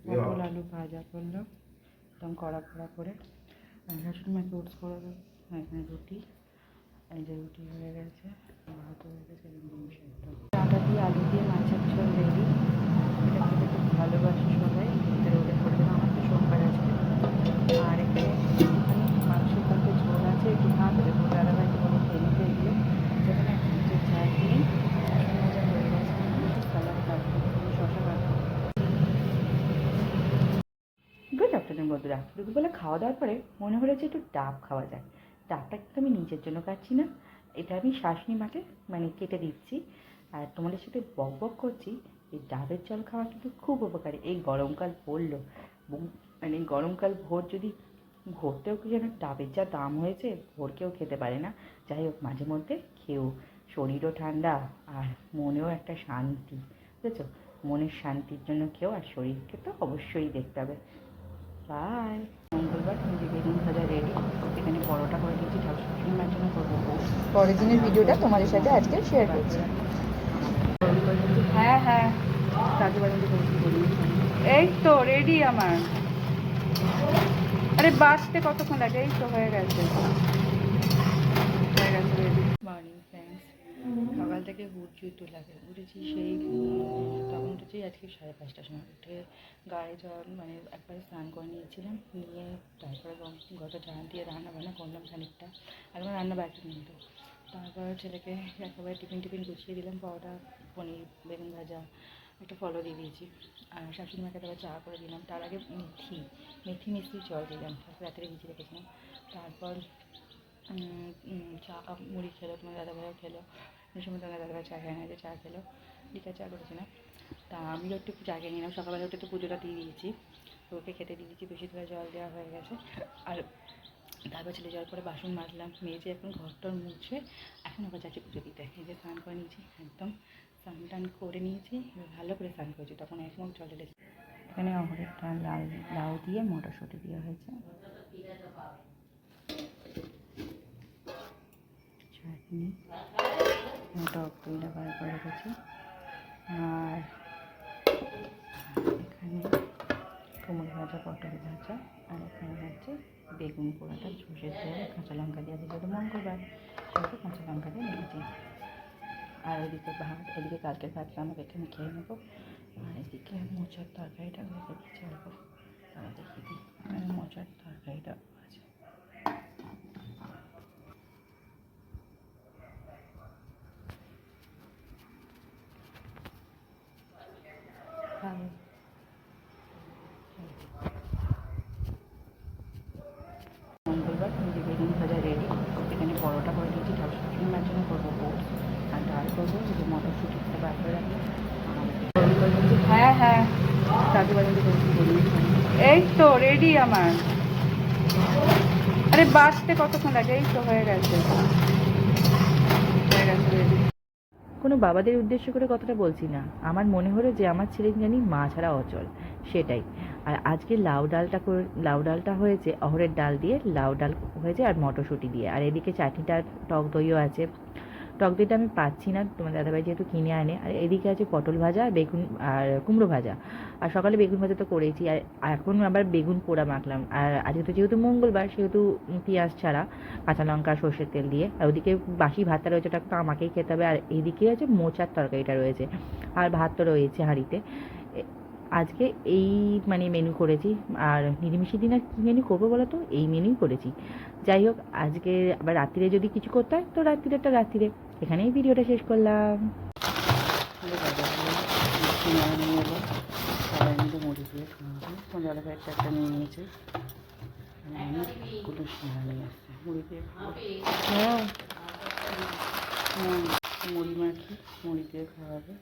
পটল আলু ভাজা করলো একদম কড়া কড়া করে। শাশুড়ি মাকে ওটস করে দেবো। এখানে রুটি, এই যে রুটি হয়ে গেছে, ভাত হয়ে গেছে, ডাঁটা দিয়ে আলু দিয়ে মাছের ঝোল রেডি। এটা খেতে খুব ভালোবাসি সবাই, ভিতরে ওদের করে দেবো। আমার তো সোমবার আছে। আর এখানে মাংসের কাছে ঝোল আছে, একটু ভাত দেবো। দাদাভাইকে বলে খেয়ে নিতে এগুলো। যেখানে একটা নিচে চা দিয়ে মজা হয়ে গেছে। সালাদ কাটবো, শশা কাটবো। গুড আফটারনুন বন্ধুরা। দুপুরবেলা খাওয়া দাওয়ার পরে মনে হয়েছে একটু ডাব খাওয়া যায়। ডাবটা কিন্তু আমি নিজের জন্য কাটছি না, এটা আমি শাশুড়ি মাকে কেটে দিচ্ছি। আর তোমাদের সাথে বক বক করছি। এই ডাবের জল খাওয়া কিন্তু খুব উপকারী। এই গরমকাল পড়লো, গরমকাল ভোর যদি ভোরতেও কি যেন ডাবের যা দাম হয়েছে, ভোর কেউ খেতে পারে না। যাই হোক, মাঝে মধ্যে খেয়েও শরীরও ঠান্ডা আর মনেও একটা শান্তি, বুঝেছো? মনের শান্তির জন্য খেও, আর শরীরকে তো অবশ্যই দেখতে হবে। বাই। মঙ্গলবার যে বেগুন ভাজা রেডি। এখানে পরোটা করে দিয়েছি, শাশুড়ি মার জন্য করবো। পরের দিনের ভিডিওটা তোমাদের সাথে আজকে শেয়ার করছি। হ্যাঁ হ্যাঁ, কাজু বাদাম বলি। এই তো রেডি আমার। আরে বাঁচতে কতক্ষণ লাগে? এই তো হয়ে গেছে রেডি। মর্নিং ফ্রেন্ডস, সকাল থেকে উঠতে লাগে। উঠেছি সেই তখন উঠেছি আজকে 5:30টার সময়। উঠে গায়ে জল একবারে স্নান করে নিয়েছিলাম, নিয়ে তারপরে ঘরটা ঝাড় দিয়ে রান্না বান্না করলাম খানিকটা। একবার রান্না বাকি নিয়ে তো তারপর ছেলেকে একেবারে টিফিন গুছিয়ে দিলাম। পরোটা, পনির, বেগুন ভাজা, একটা ফলও দিয়ে দিয়েছি। আর শাশুড়ি মাকে তারপর চা করে দিলাম। তার আগে মেথি মিষ্টি জল দিলাম, তারপর রাত্রে ভিজিয়ে রেখেছিলাম। তারপর চা মুড়ি খেলো, তোমার দাদাভাইও খেলো। এই সময় তোমার দাদাভাই চা খেয়ে নিয়েছে, চা খেলো, লিকার চা করেছিলাম। তা আমিও একটু চা খেয়ে নিলাম। সকালবেলা একটু পুজোটা দিয়ে দিয়েছি, ওকে খেতে দিয়ে দিয়েছি, বেশি ধরে জল দেওয়া হয়ে গেছে। আর তারপর ছেলে যাওয়ার পরে বাসন মাজলাম, মেজে এখন ঘরটার মুছে এখন আবার যাচ্ছি পুজো দিতে। এই যে স্নান করে নিয়েছি, একদম স্নান টান করে নিয়েছি, ভালো করে স্নান করেছি। তখন এক মুখ জল ঢেলেছি। এখানে অহরের ডাল, লাউ দিয়ে মটরশুঁটি দেওয়া হয়েছে, চাটনি, টক দইটা বার করে রেখেছি। আর এখানে কুমড়ো ভাজা, পটল ভাজা, আর এখানে হচ্ছে বেগুন পোড়াটা সর্ষের তেল কাঁচা লঙ্কা দিয়ে দিয়েছি। যেহেতু মঙ্গলবার, সেহেতু কাঁচা লঙ্কা দিয়ে রেখেছি। আর ওইদিকে ভাত, এদিকে কালকের ভাতটা আমাকে এখানে খেয়ে নেবো। আর এদিকে মোচার তরকারিটা রেখে দিচ্ছি অল্প, দেখিয়ে দিই। মোচার তরকারিটা আছে। মঙ্গলবার যে বেগুন ভাজা রেডি। এখানে পরোটা করে দিয়েছি, শাশুড়ি মার জন্য করবো ওটস, আর ডাল করবো, যে মটরশুঁটিটা বার করে রাখি। হ্যাঁ হ্যাঁ, কাজু বাদাম বলি। এই তো রেডি আমার। আরে বাঁচতে কতক্ষণ লাগে? এই তো হয়ে গেছে রেডি। কোনো বাবাদের উদ্দেশ্য করে কথাটা বলছি না, আমার মনে হলো যে আমার ছেলে জানি মা ছাড়া অচল, সেটাই। আর আজকে লাউ ডালটা হয়েছে অহরের ডাল দিয়ে, লাউ ডাল হয়েছে আর মটরশুঁটি দিয়ে। আর এদিকে চাটনিটা, টক দইও আছে। টক দইটা আমি পাচ্ছি না, তোমার দাদাভাই যেহেতু কিনে আনে। আর এদিকে আছে পটল ভাজা, বেগুন আর কুমড়ো ভাজা। আর সকালে বেগুন ভাজা তো করেছি, আর এখন আবার বেগুন পোড়া মাখলাম। আর আজকে তো যেহেতু মঙ্গলবার, সেহেতু পেঁয়াজ ছাড়া কাঁচা লঙ্কা সর্ষের তেল দিয়ে। আর ওদিকে বাসি ভাতটা রয়েছে, ওটা তো আমাকেই খেতে হবে। আর এদিকে আছে মোচার তরকারিটা রয়েছে, আর ভাত তো রয়েছে হাঁড়িতে। আজকে এই মেনু করেছি। আর নিরামিষের দিন আর কী মেনু করবো বলো তো? এই মেনুই করেছি। যাই হোক, আজকে আবার রাত্রিরে যদি কিছু করতে হয় তো রাত্রিরে। এখানেই ভিডিওটা শেষ করলাম। মুড়ি দিয়ে খাওয়াবো। তোমার দাদাভাই একটা নিয়ে নিয়েছে, কুটুর সিঙ্গারা নিয়ে আসছে, মুড়ি দিয়ে খাওয়াবো। হ্যাঁ, মুড়ি মাখি, মুড়ি দিয়ে খাওয়াবে।